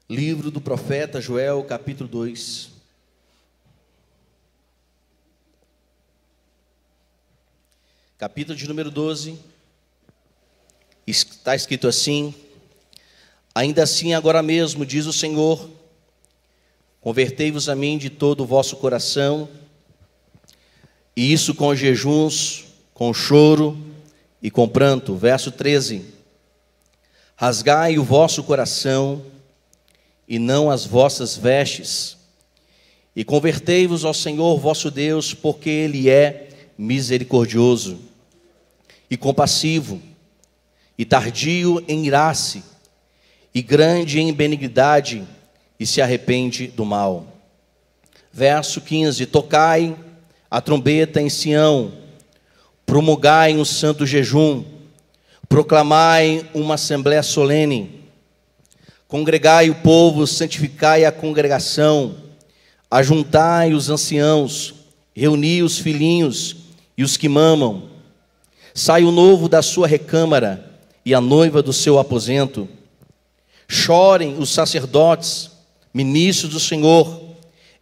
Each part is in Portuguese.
Livro do profeta Joel, capítulo 2. Capítulo de número 12. Está escrito assim: ainda assim agora mesmo, diz o Senhor, convertei-vos a mim de todo o vosso coração, e isso com jejuns, com choro e com pranto. Verso 13: rasgai o vosso coração e não as vossas vestes, e convertei-vos ao Senhor vosso Deus, porque Ele é misericordioso e compassivo, e tardio em irar-se, e grande em benignidade, e se arrepende do mal. Verso 15: tocai a trombeta em Sião, promulgai um santo jejum, proclamai uma assembléia solene, congregai o povo, santificai a congregação, ajuntai os anciãos, reuni os filhinhos e os que mamam. Sai o novo da sua recâmara e a noiva do seu aposento. Chorem os sacerdotes, ministros do Senhor,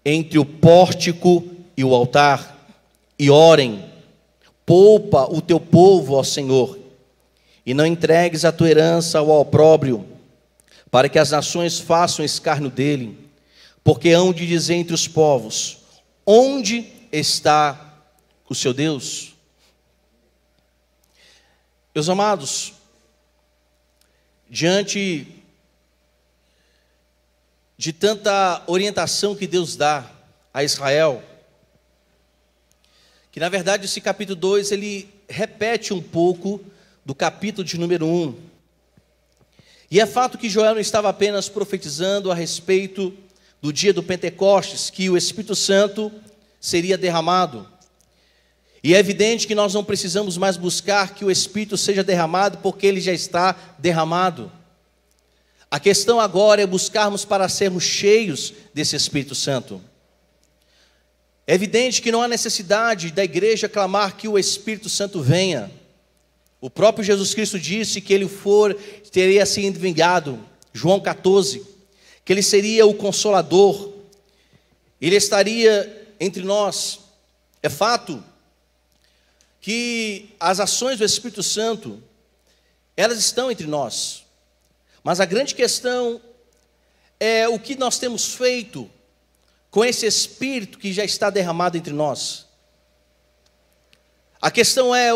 entre o pórtico e o altar, e orem. Poupa o teu povo ao Senhor, e não entregues a tua herança ao opróbrio, para que as nações façam escárnio dele, porque hão de dizer entre os povos: onde está o seu Deus? Meus amados, diante de tanta orientação que Deus dá a Israel, que na verdade esse capítulo 2 ele repete um pouco do capítulo de número 1. E é fato que Joel não estava apenas profetizando a respeito do dia do Pentecostes, que o Espírito Santo seria derramado. E é evidente que nós não precisamos mais buscar que o Espírito seja derramado, porque ele já está derramado. A questão agora é buscarmos para sermos cheios desse Espírito Santo. É evidente que não há necessidade da igreja clamar que o Espírito Santo venha. O próprio Jesus Cristo disse que ele teria sido enviado, João 14, que ele seria o Consolador, ele estaria entre nós. É fato que as ações do Espírito Santo, elas estão entre nós, mas a grande questão é o que nós temos feito com esse Espírito que já está derramado entre nós. A questão é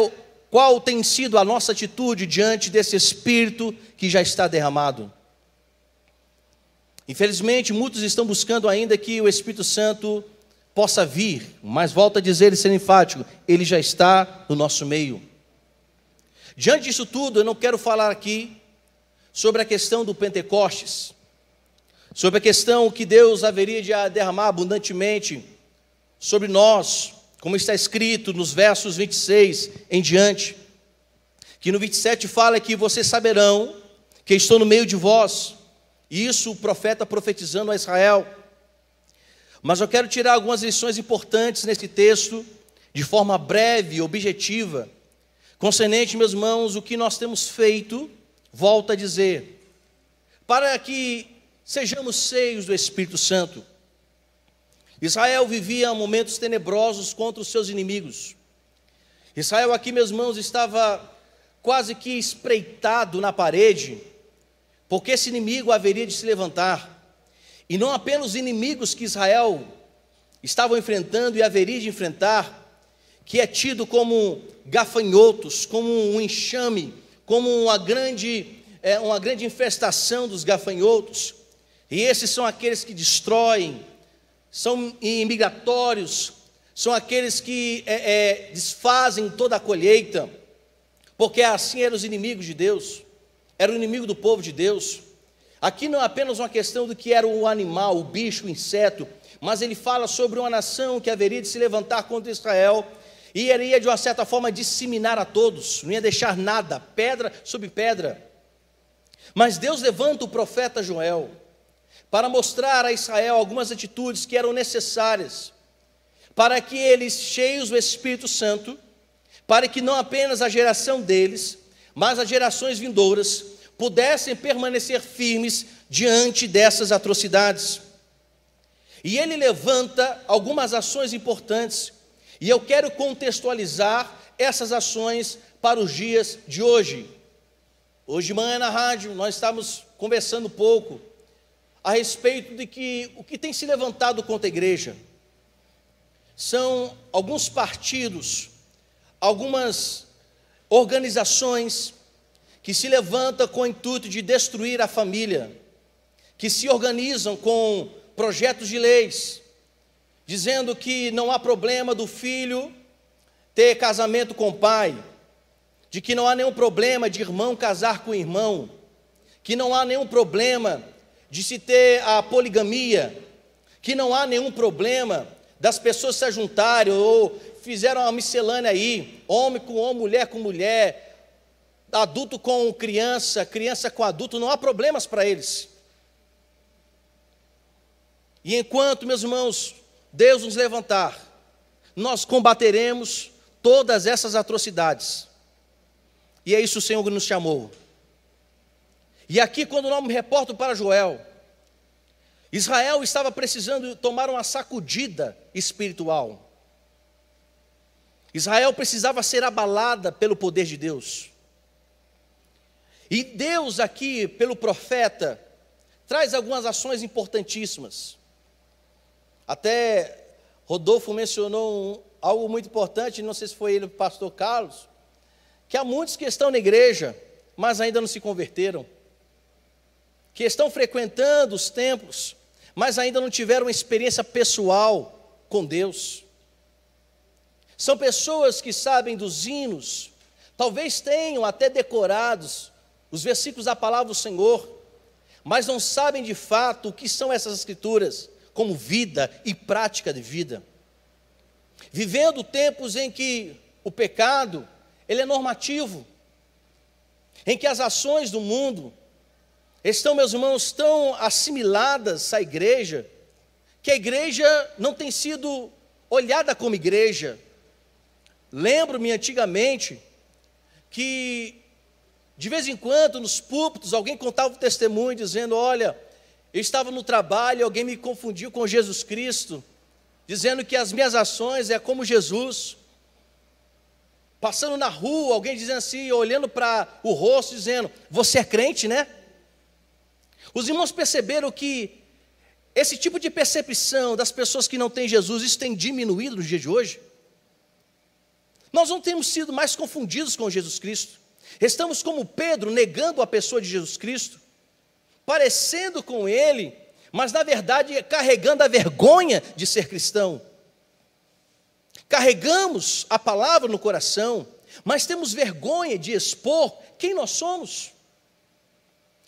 qual tem sido a nossa atitude diante desse Espírito que já está derramado. Infelizmente, muitos estão buscando ainda que o Espírito Santo possa vir, mas volto a dizer e ser enfático, ele já está no nosso meio. Diante disso tudo, eu não quero falar aqui sobre a questão do Pentecostes, sobre a questão que Deus haveria de derramar abundantemente sobre nós, como está escrito nos versos 26 em diante, que no 27 fala que vocês saberão que estou no meio de vós. Isso o profeta profetizando a Israel. Mas eu quero tirar algumas lições importantes nesse texto, de forma breve e objetiva, concernente, meus irmãos, o que nós temos feito, volto a dizer, para que sejamos cheios do Espírito Santo. Israel vivia momentos tenebrosos contra os seus inimigos. Israel aqui, meus irmãos, estava quase que espreitado na parede, porque esse inimigo haveria de se levantar. E não apenas os inimigos que Israel estavam enfrentando e haveria de enfrentar, que é tido como gafanhotos, como um enxame, como uma grande infestação dos gafanhotos. E esses são aqueles que destroem, são imigratórios, são aqueles que desfazem toda a colheita, porque assim eram os inimigos de Deus, era o inimigo do povo de Deus. Aqui não é apenas uma questão do que era o animal, o bicho, o inseto, mas ele fala sobre uma nação que haveria de se levantar contra Israel, e iria de uma certa forma disseminar a todos, não ia deixar nada, pedra sobre pedra. Mas Deus levanta o profeta Joel, para mostrar a Israel algumas atitudes que eram necessárias, para que eles, cheios do Espírito Santo, para que não apenas a geração deles, mas as gerações vindouras, pudessem permanecer firmes diante dessas atrocidades. E ele levanta algumas ações importantes, e eu quero contextualizar essas ações para os dias de hoje. Hoje de manhã na rádio nós estávamos conversando um pouco a respeito de que o que tem se levantado contra a igreja são alguns partidos, algumas organizações que se levantam com o intuito de destruir a família, que se organizam com projetos de leis, dizendo que não há problema do filho ter casamento com o pai, de que não há nenhum problema de irmão casar com irmão, que não há nenhum problema de se ter a poligamia, que não há nenhum problema das pessoas se ajuntarem, ou fizeram uma miscelânea aí, homem com homem, mulher com mulher, adulto com criança, criança com adulto, não há problemas para eles. E enquanto, meus irmãos, Deus nos levantar, nós combateremos todas essas atrocidades. E é isso que o Senhor nos chamou. E aqui, quando eu me reporto para Joel, Israel estava precisando tomar uma sacudida espiritual. Israel precisava ser abalada pelo poder de Deus. E Deus aqui, pelo profeta, traz algumas ações importantíssimas. Até Rodolfo mencionou algo muito importante, não sei se foi ele o pastor Carlos, que há muitos que estão na igreja, mas ainda não se converteram, que estão frequentando os templos, mas ainda não tiveram uma experiência pessoal com Deus. São pessoas que sabem dos hinos, talvez tenham até decorados os versículos da palavra do Senhor, mas não sabem de fato o que são essas escrituras, como vida e prática de vida. Vivendo tempos em que o pecado, ele é normativo, em que as ações do mundo estão, meus irmãos, tão assimiladas à igreja, que a igreja não tem sido olhada como igreja. Lembro-me antigamente que, de vez em quando, nos púlpitos, alguém contava um testemunho dizendo: olha, eu estava no trabalho e alguém me confundiu com Jesus Cristo, dizendo que as minhas ações é como Jesus. Passando na rua, alguém dizendo assim, olhando para o rosto, dizendo: você é crente, né? Os irmãos perceberam que esse tipo de percepção das pessoas que não têm Jesus, isso tem diminuído nos dias de hoje? Nós não temos sido mais confundidos com Jesus Cristo. Estamos como Pedro, negando a pessoa de Jesus Cristo, parecendo com Ele, mas na verdade carregando a vergonha de ser cristão. Carregamos a palavra no coração, mas temos vergonha de expor quem nós somos.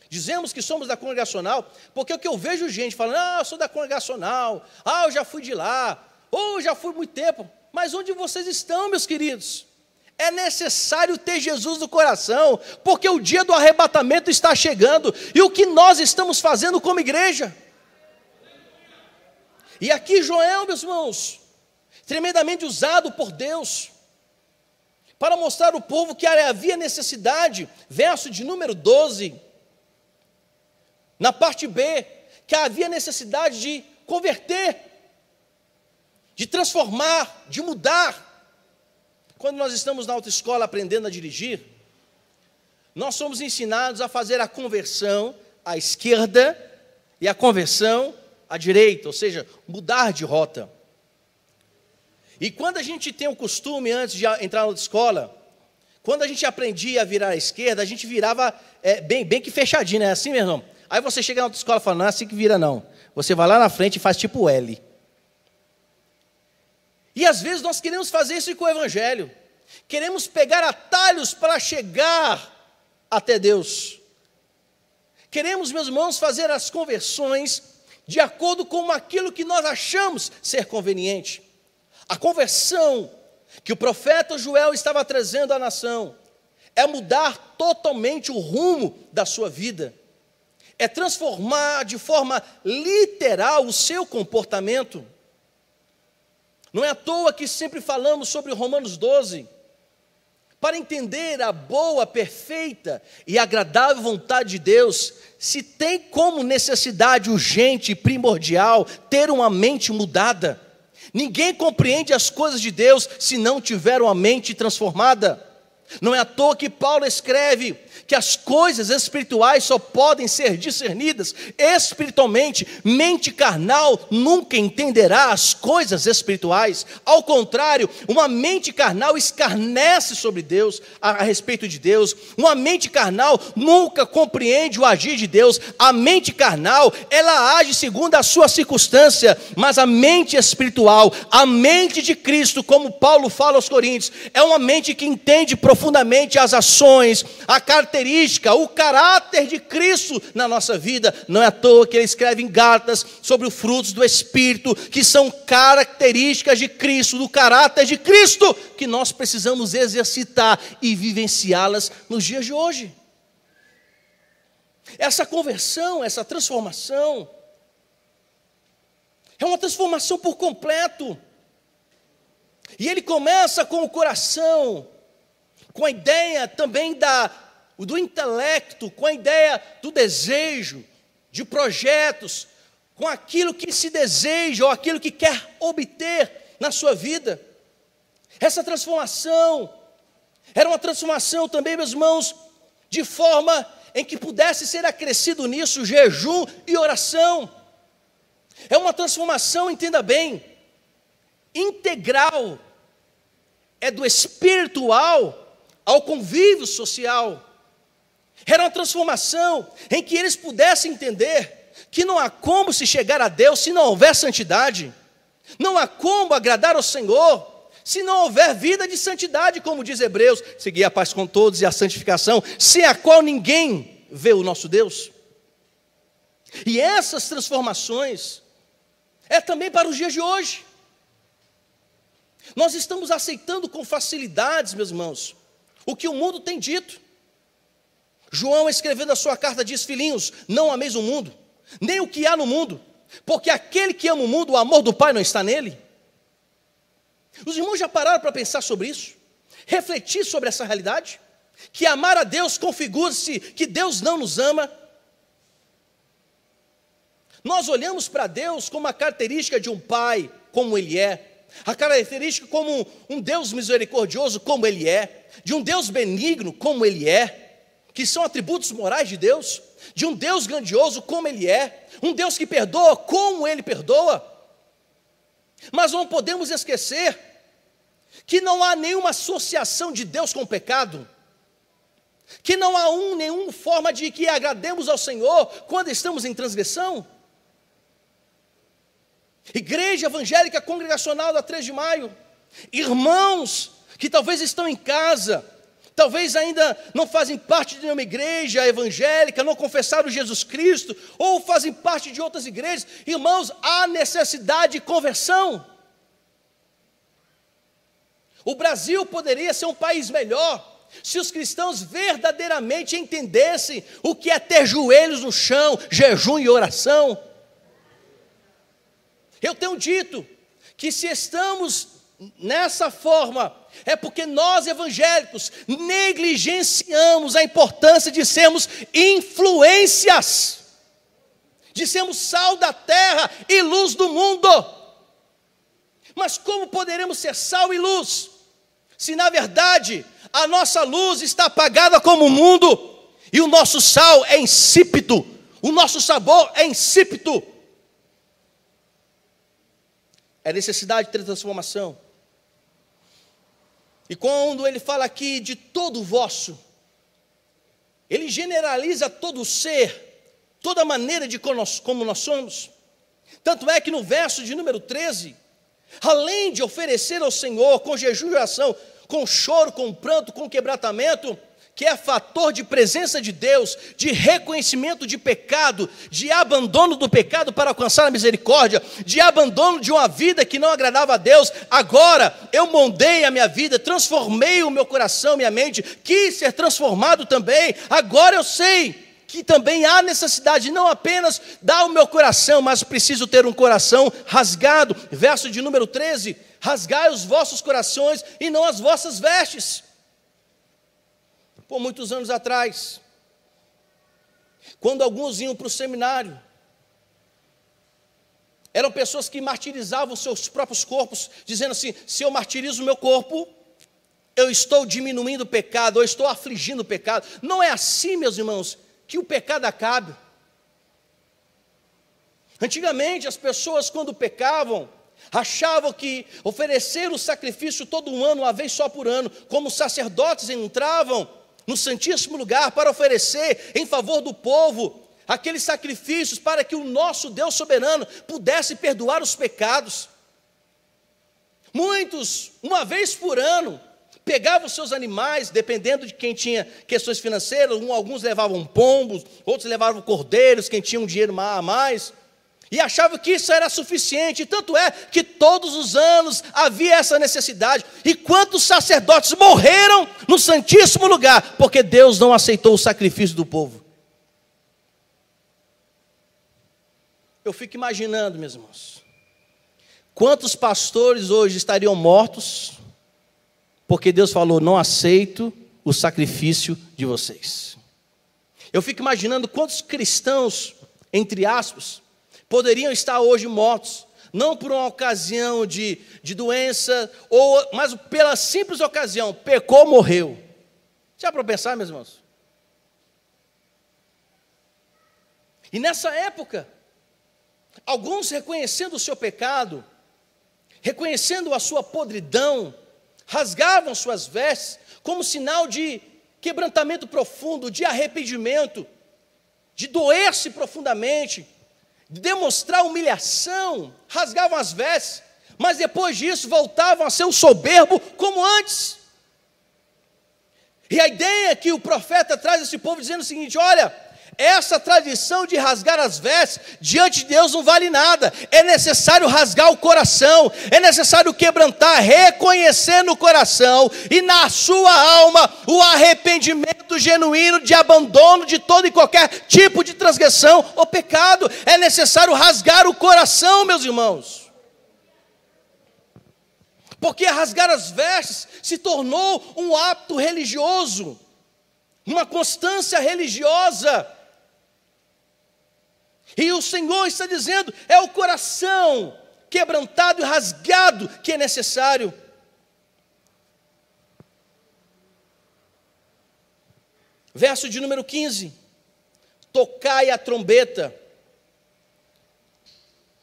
Dizemos que somos da congregacional, porque o que eu vejo gente falando: eu sou da congregacional, eu já fui de lá, ou já fui muito tempo. Mas onde vocês estão, meus queridos? É necessário ter Jesus no coração, porque o dia do arrebatamento está chegando, e o que nós estamos fazendo como igreja? E aqui Joel, meus irmãos, tremendamente usado por Deus, para mostrar ao povo que havia necessidade, verso de número 12, na parte B, que havia necessidade de converter, de transformar, de mudar. Quando nós estamos na autoescola aprendendo a dirigir, nós somos ensinados a fazer a conversão à esquerda e a conversão à direita, ou seja, mudar de rota. E quando a gente tem o costume, antes de entrar na autoescola, quando a gente aprendia a virar à esquerda, a gente virava bem que fechadinho, né? Assim, meu irmão. Aí você chega na autoescola e fala: não é assim que vira, não. Você vai lá na frente e faz tipo L. E às vezes nós queremos fazer isso com o Evangelho. Queremos pegar atalhos para chegar até Deus. Queremos, meus irmãos, fazer as conversões de acordo com aquilo que nós achamos ser conveniente. A conversão que o profeta Joel estava trazendo à nação é mudar totalmente o rumo da sua vida. É transformar de forma literal o seu comportamento. Não é à toa que sempre falamos sobre Romanos 12, para entender a boa, perfeita e agradável vontade de Deus, se tem como necessidade urgente e primordial ter uma mente mudada. Ninguém compreende as coisas de Deus se não tiver uma mente transformada. Não é à toa que Paulo escreve que as coisas espirituais só podem ser discernidas espiritualmente. Mente carnal nunca entenderá as coisas espirituais. Ao contrário, uma mente carnal escarnece sobre Deus, a respeito de Deus. Uma mente carnal nunca compreende o agir de Deus. A mente carnal, ela age segundo a sua circunstância, mas a mente espiritual, a mente de Cristo, como Paulo fala aos Coríntios, é uma mente que entende profundamente as ações, a característica, o caráter de Cristo na nossa vida. Não é à toa que ele escreve em Gálatas sobre os frutos do Espírito, que são características de Cristo, do caráter de Cristo, que nós precisamos exercitar e vivenciá-las nos dias de hoje. Essa conversão, essa transformação, é uma transformação por completo. E ele começa com o coração, com a ideia também do intelecto, com a ideia do desejo, de projetos, com aquilo que se deseja ou aquilo que quer obter na sua vida. Essa transformação era uma transformação também, meus irmãos, de forma em que pudesse ser acrescido nisso jejum e oração. É uma transformação, entenda bem, integral, é do espiritual ao convívio social. Era uma transformação em que eles pudessem entender que não há como se chegar a Deus se não houver santidade. Não há como agradar ao Senhor se não houver vida de santidade, como diz Hebreus, seguir a paz com todos e a santificação, sem a qual ninguém vê o nosso Deus. E essas transformações é também para os dias de hoje. Nós estamos aceitando com facilidades, meus irmãos, o que o mundo tem dito. João, escrevendo a sua carta, diz: filhinhos, não ameis o mundo, nem o que há no mundo, porque aquele que ama o mundo, o amor do Pai não está nele. Os irmãos já pararam para pensar sobre isso? Refletir sobre essa realidade? Que amar a Deus configura-se que Deus não nos ama. Nós olhamos para Deus como a característica de um Pai, como Ele é, a característica como um Deus misericordioso, como Ele é, de um Deus benigno, como Ele é, que são atributos morais de Deus, de um Deus grandioso, como Ele é, um Deus que perdoa, como Ele perdoa. Mas não podemos esquecer que não há nenhuma associação de Deus com o pecado, que não há nenhuma forma de que agrademos ao Senhor quando estamos em transgressão. Igreja Evangélica Congregacional da 3 de Maio, irmãos que talvez estão em casa, talvez ainda não fazem parte de nenhuma igreja evangélica, não confessaram Jesus Cristo, ou fazem parte de outras igrejas. Irmãos, há necessidade de conversão. O Brasil poderia ser um país melhor se os cristãos verdadeiramente entendessem o que é ter joelhos no chão, jejum e oração. Eu tenho dito que se estamos nessa forma, é porque nós evangélicos negligenciamos a importância de sermos influências, de sermos sal da terra e luz do mundo. Mas como poderemos ser sal e luz, se na verdade a nossa luz está apagada como o mundo, e o nosso sal é insípido, o nosso sabor é insípido? É necessidade de ter transformação. E quando ele fala aqui de todo o vosso, ele generaliza todo o ser, toda a maneira de como nós somos. Tanto é que no verso de número 13, além de oferecer ao Senhor com jejum e oração, com choro, com pranto, com quebrantamento, que é fator de presença de Deus, de reconhecimento de pecado, de abandono do pecado para alcançar a misericórdia, de abandono de uma vida que não agradava a Deus. Agora eu moldei a minha vida, transformei o meu coração, minha mente, quis ser transformado também. Agora eu sei que também há necessidade de não apenas dar o meu coração, mas preciso ter um coração rasgado. Verso de número 13, rasgai os vossos corações e não as vossas vestes. por muitos anos atrás, quando alguns iam para o seminário, eram pessoas que martirizavam seus próprios corpos, dizendo assim: se eu martirizo o meu corpo, eu estou diminuindo o pecado, eu estou afligindo o pecado. Não é assim, meus irmãos, que o pecado acabe. Antigamente, as pessoas, quando pecavam, achavam que oferecer o sacrifício todo um ano, uma vez só por ano, como os sacerdotes entravam no Santíssimo Lugar para oferecer em favor do povo aqueles sacrifícios para que o nosso Deus soberano pudesse perdoar os pecados. Muitos, uma vez por ano, pegavam seus animais, dependendo de quem tinha questões financeiras, alguns levavam pombos, outros levavam cordeiros, quem tinha um dinheiro a mais, e achavam que isso era suficiente. E tanto é que todos os anos havia essa necessidade. E quantos sacerdotes morreram no Santíssimo Lugar, porque Deus não aceitou o sacrifício do povo. Eu fico imaginando, meus irmãos, quantos pastores hoje estariam mortos, porque Deus falou: não aceito o sacrifício de vocês. Eu fico imaginando quantos cristãos, entre aspas, poderiam estar hoje mortos, não por uma ocasião de doença, mas pela simples ocasião: pecou, morreu. Já para pensar, meus irmãos? E nessa época, alguns, reconhecendo o seu pecado, reconhecendo a sua podridão, rasgavam suas vestes como sinal de quebrantamento profundo, de arrependimento, de doer-se profundamente, de demonstrar humilhação, rasgavam as vestes, mas depois disso voltavam a ser um soberbo como antes. E a ideia que o profeta traz a esse povo dizendo o seguinte: olha, essa tradição de rasgar as vestes diante de Deus não vale nada. É necessário rasgar o coração, é necessário quebrantar, reconhecer no coração e na sua alma o arrependimento genuíno de abandono de todo e qualquer tipo de transgressão ou pecado. É necessário rasgar o coração, meus irmãos, porque rasgar as vestes se tornou um hábito religioso, uma constância religiosa. E o Senhor está dizendo: é o coração quebrantado e rasgado que é necessário. Verso de número 15: tocai a trombeta.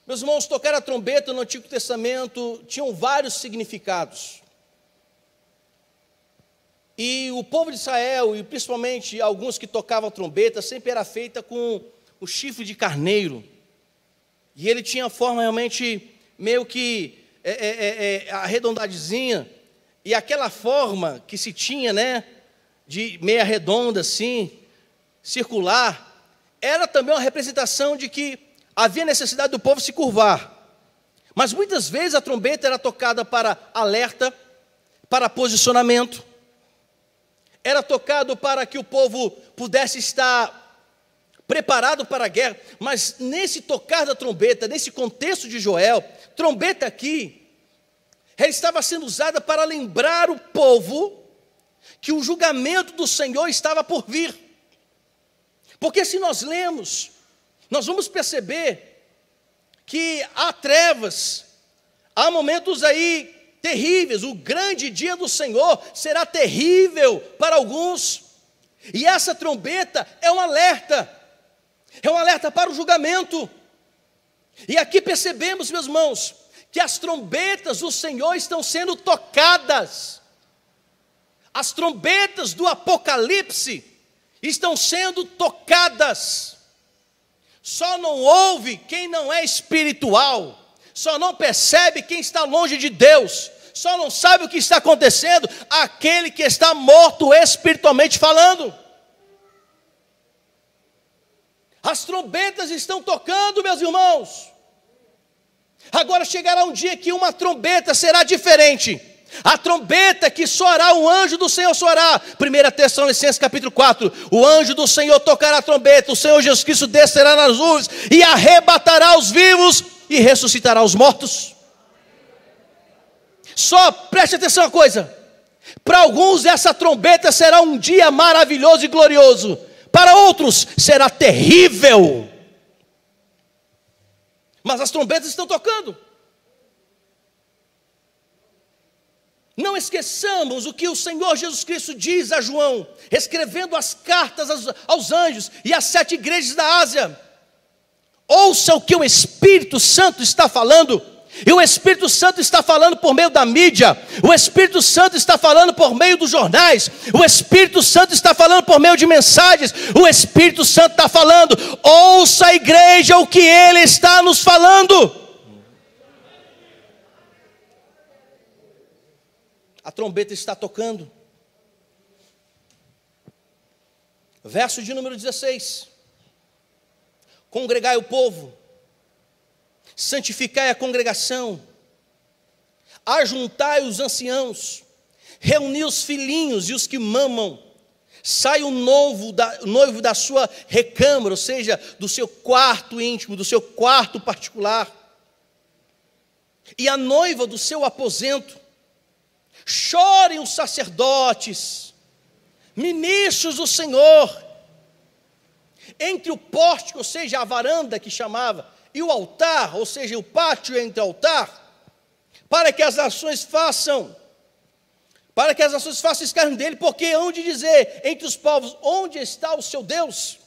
Meus irmãos, tocar a trombeta no Antigo Testamento tinham vários significados. E o povo de Israel, e principalmente alguns que tocavam a trombeta, sempre era feita com o chifre de carneiro. E ele tinha a forma realmente meio que arredondadezinha. E aquela forma que se tinha, né, de meia redonda assim, circular, era também uma representação de que havia necessidade do povo se curvar. Mas muitas vezes a trombeta era tocada para alerta, para posicionamento. Era tocado para que o povo pudesse estar preparado para a guerra. Mas nesse tocar da trombeta, nesse contexto de Joel, trombeta aqui, ela estava sendo usada para lembrar o povo que o julgamento do Senhor estava por vir. Porque se nós lemos, nós vamos perceber que há trevas, há momentos aí terríveis. O grande dia do Senhor será terrível para alguns. E essa trombeta é um alerta para o julgamento. E aqui percebemos, meus irmãos, que as trombetas do Senhor estão sendo tocadas. As trombetas do Apocalipse estão sendo tocadas. Só não ouve quem não é espiritual, só não percebe quem está longe de Deus, só não sabe o que está acontecendo aquele que está morto espiritualmente falando. As trombetas estão tocando, meus irmãos. Agora chegará um dia que uma trombeta será diferente. A trombeta que soará, o anjo do Senhor soará. 1 Tessalonicenses capítulo 4. O anjo do Senhor tocará a trombeta. O Senhor Jesus Cristo descerá nas nuvens e arrebatará os vivos e ressuscitará os mortos. Só preste atenção a uma coisa: Para alguns essa trombeta será um dia maravilhoso e glorioso, para outros será terrível. Mas as trombetas estão tocando. Não esqueçamos o que o Senhor Jesus Cristo diz a João, escrevendo as cartas aos anjos e às 7 igrejas da Ásia. Ouça o que o Espírito Santo está falando. E o Espírito Santo está falando por meio da mídia. O Espírito Santo está falando por meio dos jornais. O Espírito Santo está falando por meio de mensagens. O Espírito Santo está falando. Ouça a igreja o que Ele está nos falando. A trombeta está tocando. Verso de número 16. Congregai o povo, santificai a congregação, ajuntai os anciãos, reuni os filhinhos e os que mamam, sai o noivo da sua recâmara, ou seja, do seu quarto íntimo, do seu quarto particular, e a noiva do seu aposento. Chorem os sacerdotes, ministros do Senhor, entre o pórtico, ou seja, a varanda que chamava, e o altar, ou seja, o pátio entre o altar, para que as nações façam escárnio dele, porque hão de dizer entre os povos, onde está o seu Deus?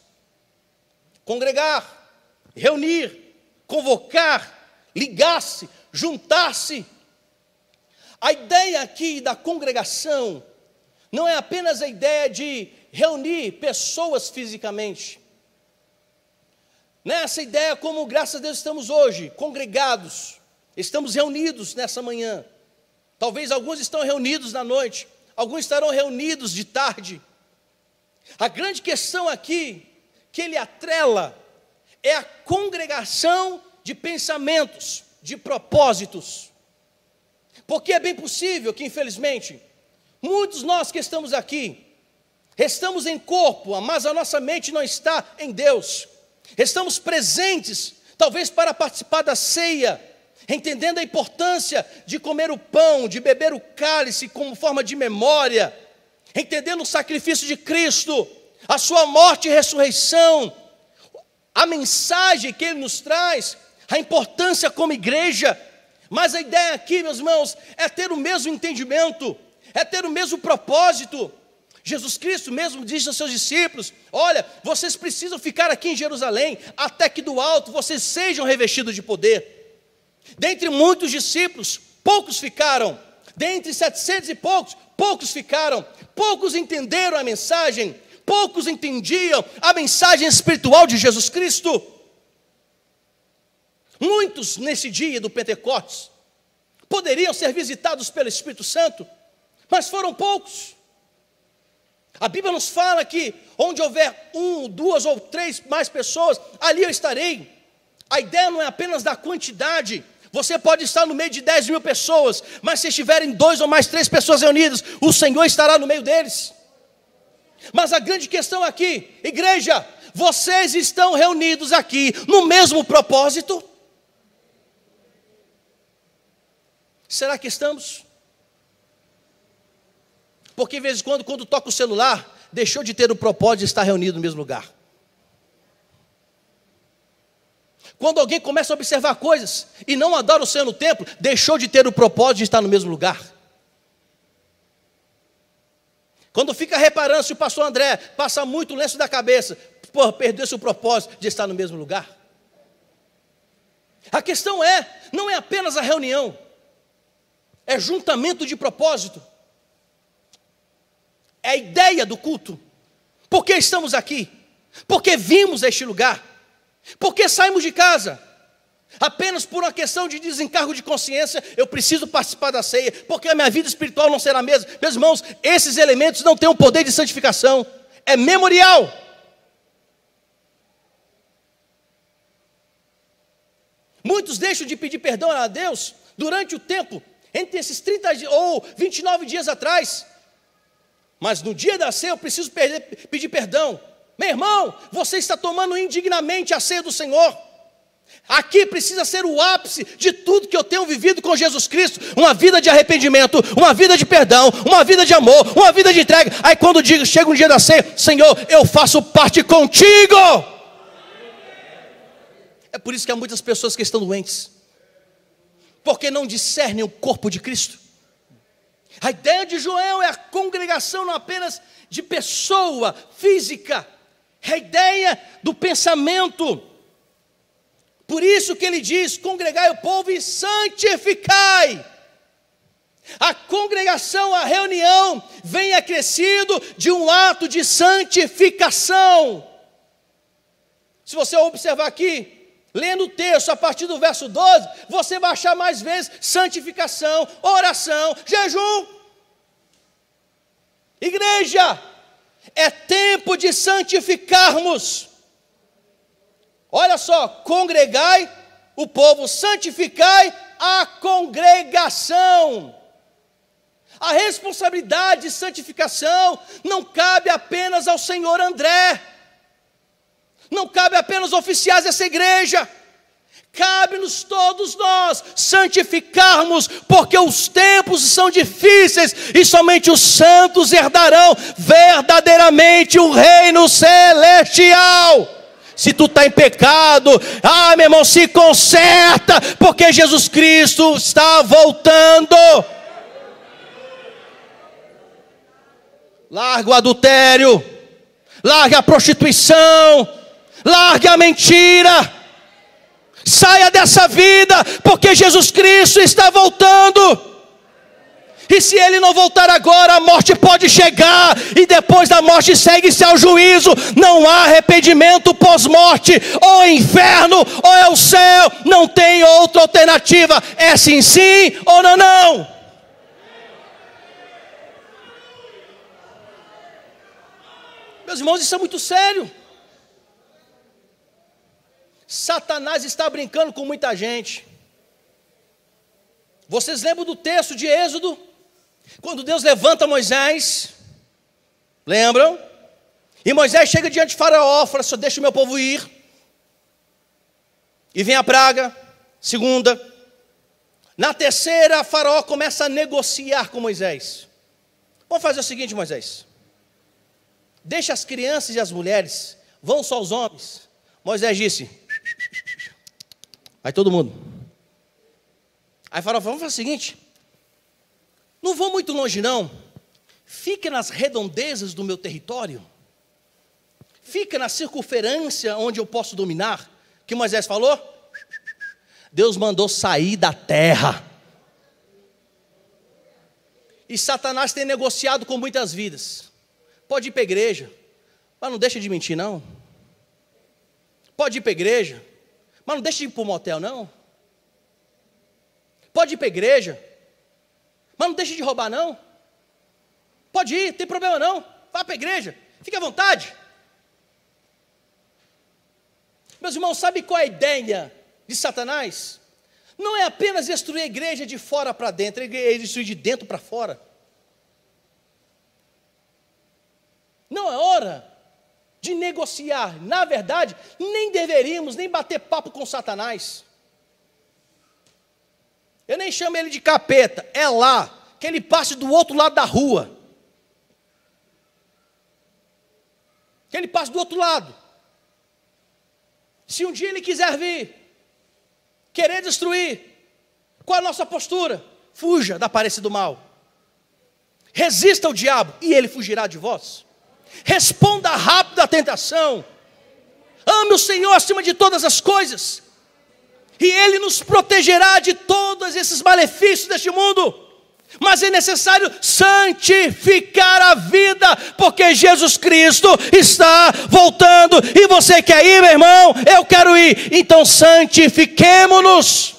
Congregar, reunir, convocar, ligar-se, juntar-se. A ideia aqui da congregação não é apenas a ideia de reunir pessoas fisicamente. Nessa ideia, como graças a Deus estamos hoje, congregados, estamos reunidos nessa manhã. Talvez alguns estão reunidos na noite, alguns estarão reunidos de tarde. A grande questão aqui, que ele atrela, é a congregação de pensamentos, de propósitos. Porque é bem possível que, infelizmente, muitos nós que estamos aqui, estamos em corpo, mas a nossa mente não está em Deus. Estamos presentes, talvez para participar da ceia, entendendo a importância de comer o pão, de beber o cálice como forma de memória, entendendo o sacrifício de Cristo, a sua morte e ressurreição, a mensagem que Ele nos traz, a importância como igreja. Mas a ideia aqui, meus irmãos, é ter o mesmo entendimento, é ter o mesmo propósito. Jesus Cristo mesmo disse aos seus discípulos: olha, vocês precisam ficar aqui em Jerusalém, até que do alto vocês sejam revestidos de poder. Dentre muitos discípulos, poucos ficaram. Dentre 700 e poucos, poucos ficaram. Poucos entenderam a mensagem, poucos entendiam a mensagem espiritual de Jesus Cristo. Muitos nesse dia do Pentecostes poderiam ser visitados pelo Espírito Santo, mas foram poucos. A Bíblia nos fala que onde houver 1, 2 ou 3 mais pessoas, ali eu estarei. A ideia não é apenas da quantidade. Você pode estar no meio de 10.000 pessoas, mas se estiverem 2 ou mais 3 pessoas reunidas, o Senhor estará no meio deles. Mas a grande questão aqui, igreja, vocês estão reunidos aqui no mesmo propósito? Será que estamos? Porque de vez em quando toca o celular, deixou de ter o propósito de estar reunido no mesmo lugar. Quando alguém começa a observar coisas e não adora o Senhor no templo, deixou de ter o propósito de estar no mesmo lugar. Quando fica reparando se o pastor André passa muito lenço da cabeça, perdeu-se o propósito de estar no mesmo lugar. A questão não é apenas a reunião, é juntamento de propósito. É a ideia do culto. Por que estamos aqui? Por que vimos a este lugar? Por que saímos de casa? Apenas por uma questão de desencargo de consciência, eu preciso participar da ceia, porque a minha vida espiritual não será a mesma. Meus irmãos, esses elementos não têm um poder de santificação. É memorial. Muitos deixam de pedir perdão a Deus durante o tempo, entre esses 30 dias ou 29 dias atrás. Mas no dia da ceia eu preciso pedir perdão. Meu irmão, você está tomando indignamente a ceia do Senhor. Aqui precisa ser o ápice de tudo que eu tenho vivido com Jesus Cristo. Uma vida de arrependimento, uma vida de perdão, uma vida de amor, uma vida de entrega. Aí quando chega um dia da ceia, Senhor, eu faço parte contigo. É por isso que há muitas pessoas que estão doentes, porque não discernem o corpo de Cristo. A ideia de Joel é a congregação não apenas de pessoa física, é a ideia do pensamento. Por isso que ele diz: congregai o povo e santificai. A congregação, a reunião, vem acrescido de um ato de santificação. Se você observar aqui, lendo o texto a partir do verso 12, você vai achar mais vezes santificação, oração, jejum. Igreja, é tempo de santificarmos. Olha só, congregai o povo, santificai a congregação. A responsabilidade de santificação não cabe apenas ao senhor André, não cabe apenas aos oficiais dessa igreja, cabe-nos todos nós santificarmos, porque os tempos são difíceis e somente os santos herdarão verdadeiramente o reino celestial. Se tu está em pecado, meu irmão, se conserta, porque Jesus Cristo está voltando. Larga o adultério, larga a prostituição, larga a mentira, saia dessa vida, porque Jesus Cristo está voltando. E se ele não voltar agora, a morte pode chegar, e depois da morte segue-se ao juízo. Não há arrependimento pós-morte, ou é inferno, ou é o céu, não tem outra alternativa, é sim, sim, ou não, não. Meus irmãos, isso é muito sério. Satanás está brincando com muita gente. Vocês lembram do texto de Êxodo? Quando Deus levanta Moisés, lembram? E Moisés chega diante de Faraó, fala: só deixa o meu povo ir. E vem a praga, segunda. Na terceira, Faraó começa a negociar com Moisés. Vamos fazer o seguinte, Moisés: deixa as crianças e as mulheres, vão só os homens. Moisés disse: vai todo mundo. Aí Faraó falou: vamos fazer o seguinte, não vou muito longe não, fica nas redondezas do meu território, fica na circunferência onde eu posso dominar. O que Moisés falou? Deus mandou sair da terra. E Satanás tem negociado com muitas vidas. Pode ir para a igreja, mas não deixa de mentir não. Pode ir para a igreja, mas não deixa de ir para o motel não. Pode ir para a igreja, mas não deixe de roubar não. Pode ir, não tem problema não. Vá para a igreja, fique à vontade. Meus irmãos, sabe qual é a ideia de Satanás? Não é apenas destruir a igreja de fora para dentro, é destruir de dentro para fora. Não é hora de negociar. Na verdade, nem deveríamos nem bater papo com Satanás. Eu nem chamo ele de capeta, é lá, que ele passe do outro lado da rua. Que ele passe do outro lado. Se um dia ele quiser vir, querer destruir, qual é a nossa postura? Fuja da aparência do mal. Resista ao diabo e ele fugirá de vós. Responda rápido à tentação. Ame o Senhor acima de todas as coisas, e Ele nos protegerá de todos esses malefícios deste mundo. Mas é necessário santificar a vida, porque Jesus Cristo está voltando. E você quer ir, meu irmão? Eu quero ir. Então santifiquemo-nos.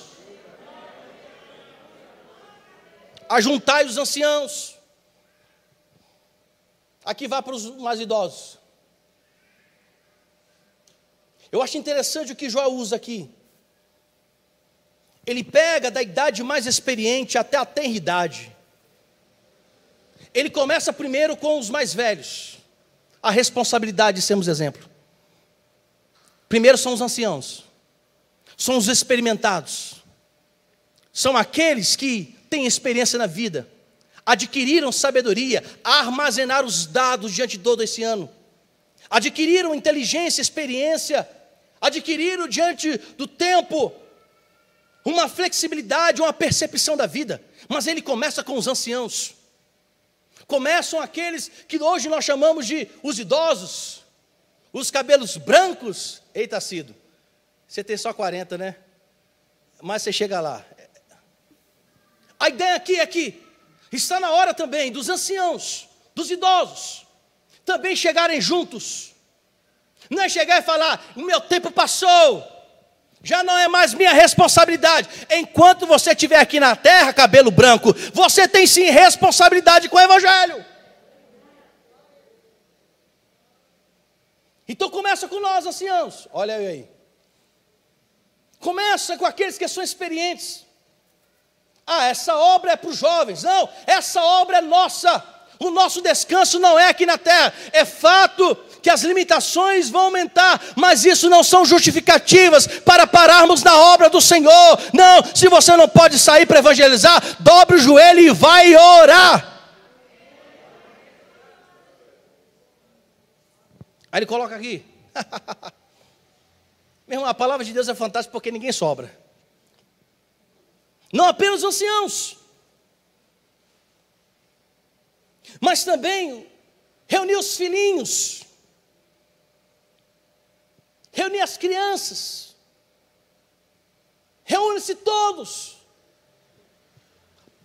Ajuntai os anciãos. Aqui vai para os mais idosos. Eu acho interessante o que João usa aqui. Ele pega da idade mais experiente até a tenridade. Ele começa primeiro com os mais velhos. A responsabilidade de sermos exemplo. Primeiro são os anciãos. são os experimentados. São aqueles que têm experiência na vida, adquiriram sabedoria, armazenaram os dados diante de todo esse ano, adquiriram inteligência, experiência, adquiriram diante do tempo uma flexibilidade, uma percepção da vida. Mas ele começa com os anciãos. Começam aqueles que hoje nós chamamos de os idosos, os cabelos brancos. Eita, Cido, você tem só 40, né? Mas você chega lá. A ideia aqui é que está na hora também dos anciãos, dos idosos, também chegarem juntos. Não é chegar e falar, o meu tempo passou, já não é mais minha responsabilidade. Enquanto você estiver aqui na terra, cabelo branco, você tem sim responsabilidade com o Evangelho. Então começa com nós, anciãos. Olha aí. Começa com aqueles que são experientes. Ah, essa obra é para os jovens. Não, essa obra é nossa. O nosso descanso não é aqui na terra. É fato que as limitações vão aumentar, mas isso não são justificativas para pararmos na obra do Senhor. Não, se você não pode sair para evangelizar, dobre o joelho e vai orar. Aí ele coloca aqui. Meu irmão, a palavra de Deus é fantástica porque ninguém sobra. Não apenas os anciãos, mas também reunir os filhinhos, reunir as crianças, reúne-se todos.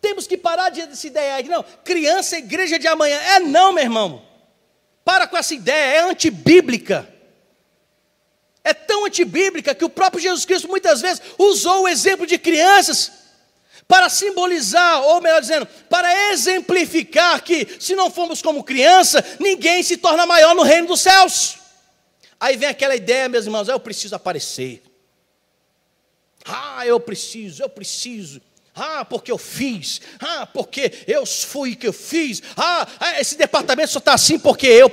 Temos que parar dessa ideia aí, não, criança é igreja de amanhã. É não, meu irmão, para com essa ideia, é antibíblica. É tão antibíblica que o próprio Jesus Cristo muitas vezes usou o exemplo de crianças para simbolizar, ou melhor dizendo, para exemplificar que se não formos como criança, ninguém se torna maior no reino dos céus. Aí vem aquela ideia, meus irmãos, eu preciso aparecer. Eu preciso. Porque eu fiz. Porque eu fui que eu fiz. Esse departamento só está assim porque eu.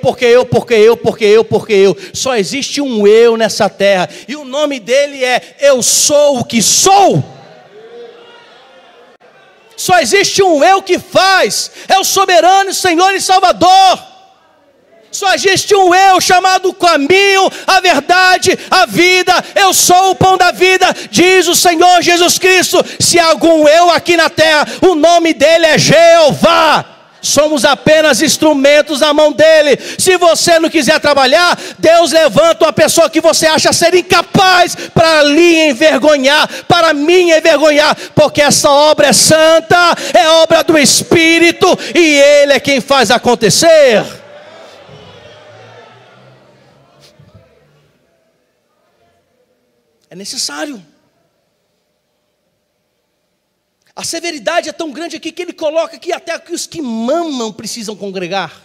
Só existe um eu nessa terra. E o nome dele é Eu Sou o que Sou. Só existe um eu que faz. É o soberano, Senhor e Salvador. Só existe um eu chamado caminho, a verdade, a vida. Eu sou o pão da vida, diz o Senhor Jesus Cristo. Se há algum eu aqui na terra, o nome dele é Jeová. Somos apenas instrumentos na mão dele. Se você não quiser trabalhar, Deus levanta uma pessoa que você acha ser incapaz para lhe envergonhar, para mim envergonhar, porque essa obra é santa, é obra do Espírito e ele é quem faz acontecer. É necessário. A severidade é tão grande aqui que ele coloca que até que os que mamam precisam congregar.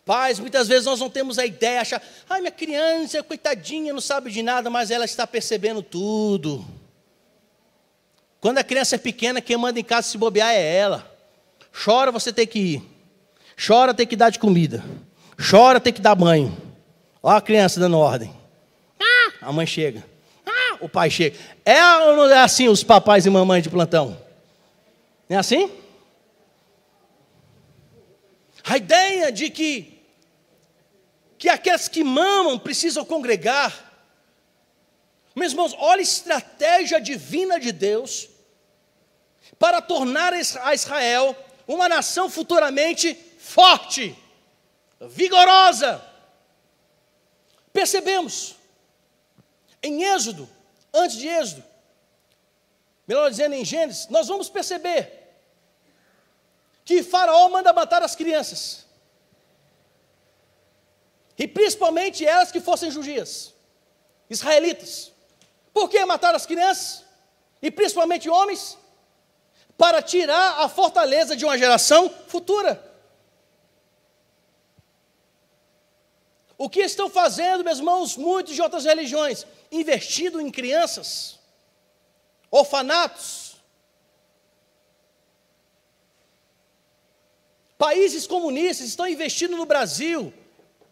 Pais, muitas vezes nós não temos a ideia, achar, minha criança, coitadinha, não sabe de nada, mas ela está percebendo tudo. Quando a criança é pequena, quem manda em casa se bobear é ela. Chora, você tem que ir. Chora, tem que dar de comida. Chora, tem que dar banho. Olha a criança dando ordem. A mãe chega. O pai chega. É ou não é assim os papais e mamães de plantão? Não é assim? A ideia de que aqueles que mamam precisam congregar. Meus irmãos, olha a estratégia divina de Deus para tornar a Israel uma nação futuramente forte, vigorosa. Percebemos em Êxodo, antes de Êxodo, melhor dizendo em Gênesis, nós vamos perceber que Faraó manda matar as crianças, e principalmente elas que fossem judias, israelitas. Por que matar as crianças? E principalmente homens? Para tirar a fortaleza de uma geração futura. O que estão fazendo, meus irmãos, muitos de outras religiões? Investindo em crianças, orfanatos. Países comunistas estão investindo no Brasil,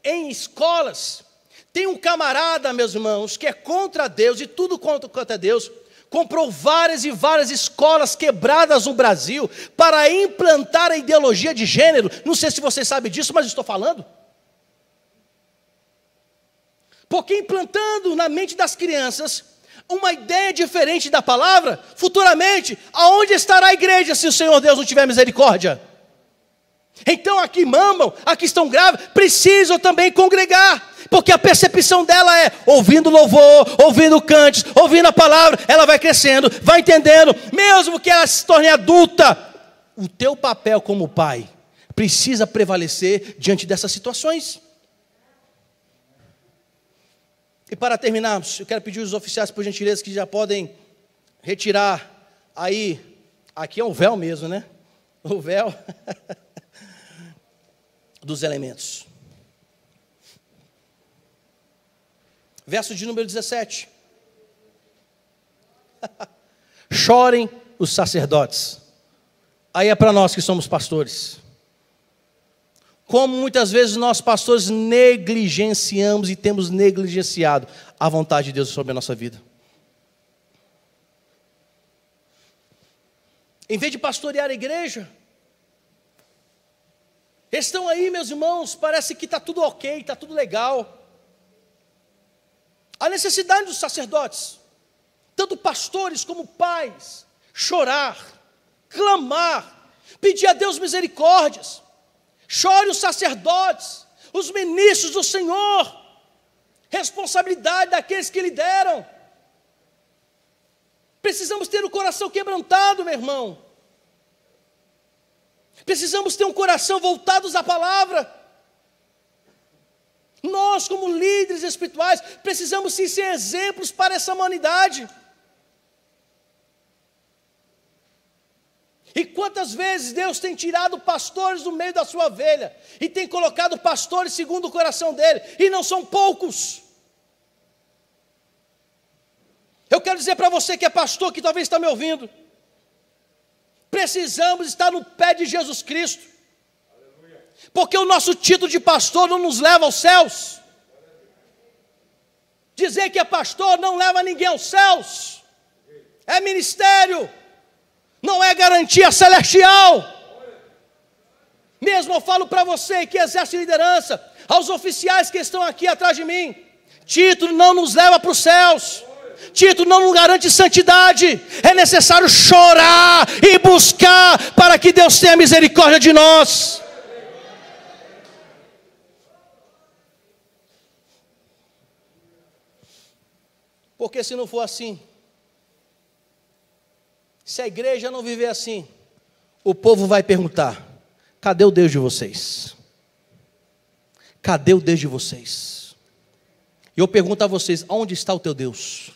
em escolas, Tem um camarada, meus irmãos, que é contra Deus e tudo contra Deus, comprou várias e várias escolas quebradas no Brasil para implantar a ideologia de gênero. Não sei se você sabe disso, mas estou falando. Porque implantando na mente das crianças uma ideia diferente da palavra, futuramente, aonde estará a igreja se o Senhor Deus não tiver misericórdia? Então aqui mamam, aqui estão grávidas, precisam também congregar, porque a percepção dela é ouvindo louvor, ouvindo cantos, ouvindo a palavra, ela vai crescendo, vai entendendo, mesmo que ela se torne adulta, o teu papel como pai precisa prevalecer diante dessas situações. E para terminarmos, eu quero pedir aos oficiais, por gentileza, que já podem retirar aí, aqui é um véu mesmo, né? O véu dos elementos. Verso de número 17. Chorem os sacerdotes. Aí é para nós que somos pastores. Como muitas vezes nós pastores negligenciamos e temos negligenciado a vontade de Deus sobre a nossa vida. Em vez de pastorear a igreja, estão aí, meus irmãos, parece que está tudo ok, está tudo legal. A necessidade dos sacerdotes, tanto pastores como pais, chorar, clamar, pedir a Deus misericórdias. Chore os sacerdotes, os ministros do Senhor, responsabilidade daqueles que lideram. Precisamos ter o coração quebrantado, meu irmão. Precisamos ter um coração voltados à palavra. Nós, como líderes espirituais, precisamos sim ser exemplos para essa humanidade. E quantas vezes Deus tem tirado pastores do meio da sua ovelha e tem colocado pastores segundo o coração dele, e não são poucos. Eu quero dizer para você que é pastor, que talvez está me ouvindo, precisamos estar no pé de Jesus Cristo, porque o nosso título de pastor não nos leva aos céus. Dizer que é pastor não leva ninguém aos céus, é ministério, não é garantia celestial. Mesmo eu falo para você que exerce liderança, aos oficiais que estão aqui atrás de mim, título não nos leva para os céus, título não nos garante santidade. É necessário chorar e buscar para que Deus tenha misericórdia de nós. Porque se não for assim, se a igreja não viver assim, o povo vai perguntar: cadê o Deus de vocês? Cadê o Deus de vocês? E eu pergunto a vocês: aonde está o teu Deus?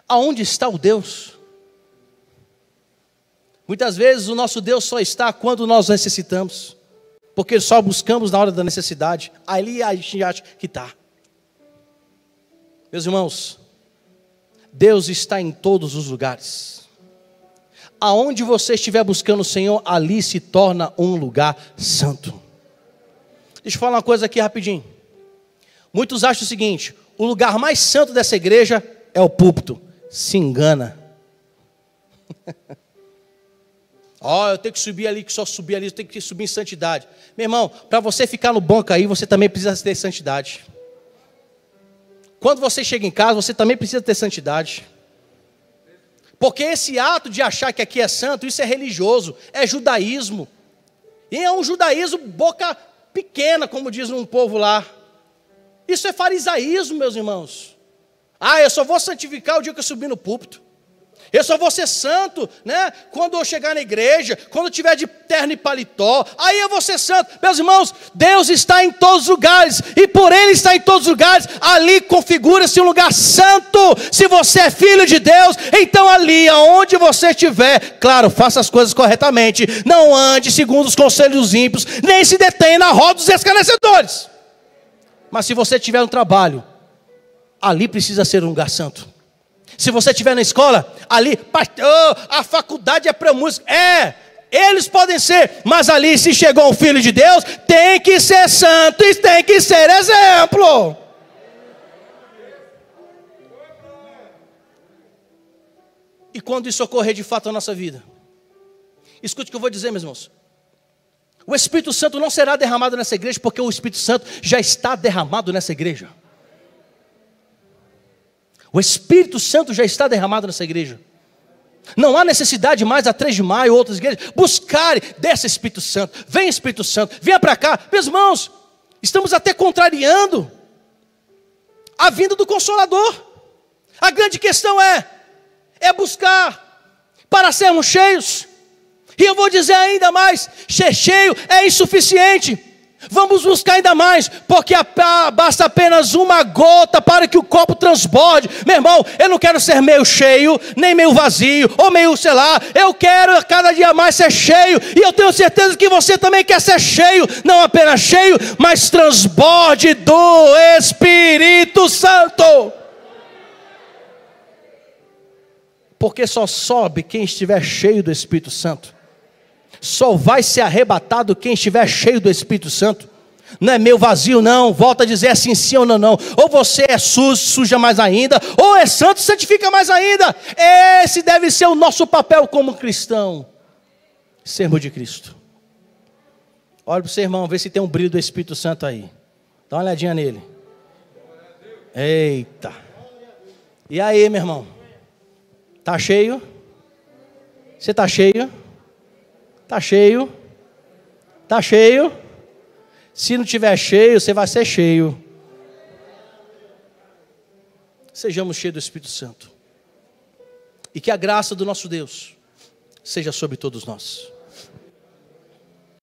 Aonde está o Deus? Muitas vezes o nosso Deus só está quando nós necessitamos, porque só buscamos na hora da necessidade, ali a gente acha que está. Meus irmãos, Deus está em todos os lugares. Aonde você estiver buscando o Senhor, ali se torna um lugar santo. Deixa eu falar uma coisa aqui rapidinho. Muitos acham o seguinte: o lugar mais santo dessa igreja é o púlpito. Se engana. Eu tenho que subir ali, que só subir ali, eu tenho que subir em santidade. Meu irmão, para você ficar no banco aí, você também precisa ter santidade. Quando você chega em casa, você também precisa ter santidade. Porque esse ato de achar que aqui é santo, isso é religioso, é judaísmo. E é um judaísmo boca pequena, como diz um povo lá. Isso é farisaísmo, meus irmãos. Eu só vou santificar o dia que eu subir no púlpito. Eu só vou ser santo, né, quando eu chegar na igreja, quando eu tiver de terno e paletó, aí eu vou ser santo. Meus irmãos, Deus está em todos os lugares, e por Ele estar em todos os lugares, ali configura-se um lugar santo. Se você é filho de Deus, então ali aonde você estiver, claro, faça as coisas corretamente, não ande segundo os conselhos dos ímpios, nem se detenha na roda dos escarnecedores. Mas se você tiver um trabalho, ali precisa ser um lugar santo. Se você estiver na escola, ali, pastor, a faculdade é para música. Eles podem ser, mas ali se chegou um filho de Deus, tem que ser santo e tem que ser exemplo. E quando isso ocorrer de fato na nossa vida, escute o que eu vou dizer, meus irmãos. O Espírito Santo não será derramado nessa igreja, porque o Espírito Santo já está derramado nessa igreja. O Espírito Santo já está derramado nessa igreja. Não há necessidade mais a 3 de maio, outras igrejas, buscarem desse Espírito Santo. Vem Espírito Santo, venha para cá. Meus irmãos, estamos até contrariando a vinda do Consolador. A grande questão é buscar para sermos cheios. E eu vou dizer ainda mais, ser cheio é insuficiente. Vamos buscar ainda mais, porque basta apenas uma gota para que o copo transborde. Meu irmão, eu não quero ser meio cheio, nem meio vazio, ou meio, sei lá. Eu quero cada dia mais ser cheio. E eu tenho certeza que você também quer ser cheio. Não apenas cheio, mas transborde do Espírito Santo. Porque só sobe quem estiver cheio do Espírito Santo. Só vai ser arrebatado quem estiver cheio do Espírito Santo. Não é meio vazio não, volta a dizer assim sim ou não, não. Ou você é sujo, suja mais ainda, ou é santo, santifica mais ainda. Esse deve ser o nosso papel como cristão. Sermos de Cristo. Olha para o seu irmão, vê se tem um brilho do Espírito Santo aí. Dá uma olhadinha nele. Eita. E aí, meu irmão? Tá cheio? Você tá cheio? Tá cheio? Tá cheio? Se não tiver cheio, você vai ser cheio. Sejamos cheios do Espírito Santo. E que a graça do nosso Deus seja sobre todos nós.